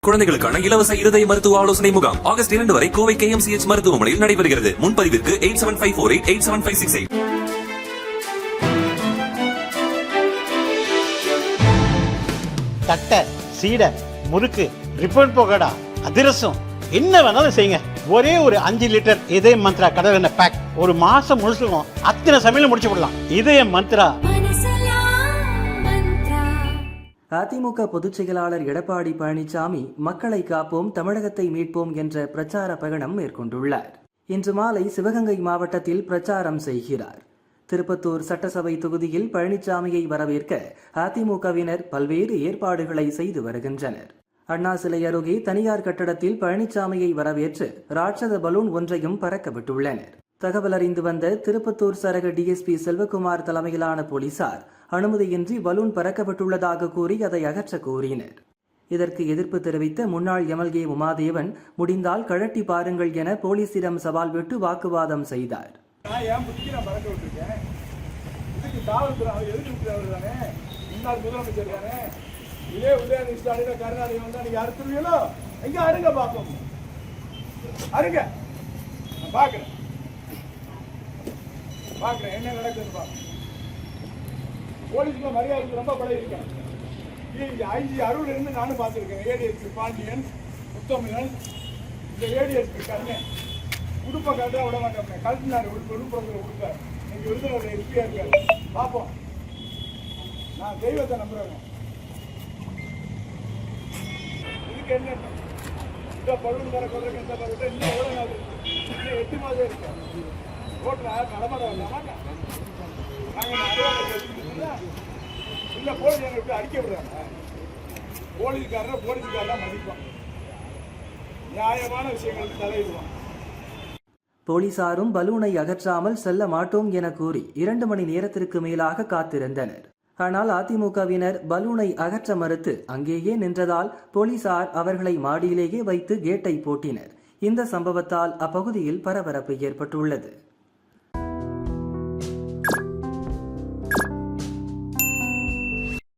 குழந்தைகளுக்கான இலவச இருதய மருத்துவ ஆலோசனை முகாம் ஆகஸ்ட் 2 வரை கோவை KMCH மருத்துவமனையில் நடைபெறுகிறது. முன்பதிவிற்கு 8754887568. தட்டை, சீடை, முறுக்கு, ரிப்பன் பக்கோடா, அதிரசம் என்ன வேணாலும் செய்யுங்க. ஒரே ஒரு 5 லிட்டர் இதய மந்த்ரா கடல் எண்ணெய் பேக் ஒரு மாசம் முழுசுக்கும் அத்தனை சமையல் முடிச்சு விடலாம். இதய மந்த்ரா. அதிமுக பொதுச் செயலாளர் எடப்பாடி பழனிசாமி மக்களை காப்போம் தமிழகத்தை மீட்போம் என்ற பிரச்சார பயணம் மேற்கொண்டுள்ளார். இன்று மாலை சிவகங்கை மாவட்டத்தில் பிரச்சாரம் செய்கிறார். திருப்பத்தூர் சட்டசபை தொகுதியில் பழனிசாமியை வரவேற்க அதிமுகவினர் பல்வேறு ஏற்பாடுகளை செய்து வருகின்றனர். அண்ணா சிலை அருகே தனியார் கட்டடத்தில் பழனிசாமியை வரவேற்று ராட்சத பலூன் ஒன்றையும் பறக்கவிட்டுள்ளனர். தகவல் அறிந்து வந்த திருப்பத்தூர் சரக டிஎஸ்பி செல்வகுமார் தலைமையிலான போலீசார் அனுமதியின்றி பலூன் பறக்கப்பட்டுள்ளதாக கூறி அதை அகற்ற கோரினர். இதற்கு எதிர்ப்பு தெரிவித்த முன்னாள் எம்எல்ஏ உமாதேவன் முடிந்தால் கழட்டி பாருங்கள் என போலீசிடம் சவால் விட்டு வாக்குவாதம் செய்தார். என்ன நடக்குது போலீஸ்க்கு மரியாதை ரொம்ப பழகிருக்கேன். ஐஜி அருள் இருந்து நானும் பார்த்துருக்கேன். ஏடிஎஸ்பி பாண்டியன், முத்தமிழன், இந்த ஏடிஎஸ்பி கண்ணன் உடுப்பை கரெக்டாக விட மாட்டேன். கல்வினார் உடுப்புறத்தில் கொடுப்பார். இன்னைக்கு விருதுநகர் எஸ்பியா இருக்காரு. பார்ப்போம். நான் தெய்வத்தை நம்புறேன். இதுக்கு என்ன இந்த பழுவன் தர கொள்றதுக்கு இந்த பருவத்தை இன்னும் எவ்வளோ நாள் இன்னும் 8 மாதம் இருக்கு. ரோட்டில் நடமாட வரலாமா? இல்ல போலீஸ் விட்டு அடிக்க விடுறாங்க. போலீஸ்காரன் மதிப்பான். நியாயமான விஷயங்களுக்கு தலையிடுவான். போலீசாரும் பலூனை அகற்றாமல் செல்ல மாட்டோம் என கூறி 2 மணி நேரத்திற்கு மேலாக காத்திருந்தனர். ஆனால் அதிமுகவினர் பலூனை அகற்ற மறுத்து அங்கேயே நின்றதால் போலீசார் அவர்களை மாடியிலேயே வைத்து கேட்டை போட்டினர். இந்த சம்பவத்தால் அப்பகுதியில் பரபரப்பு ஏற்பட்டுள்ளது.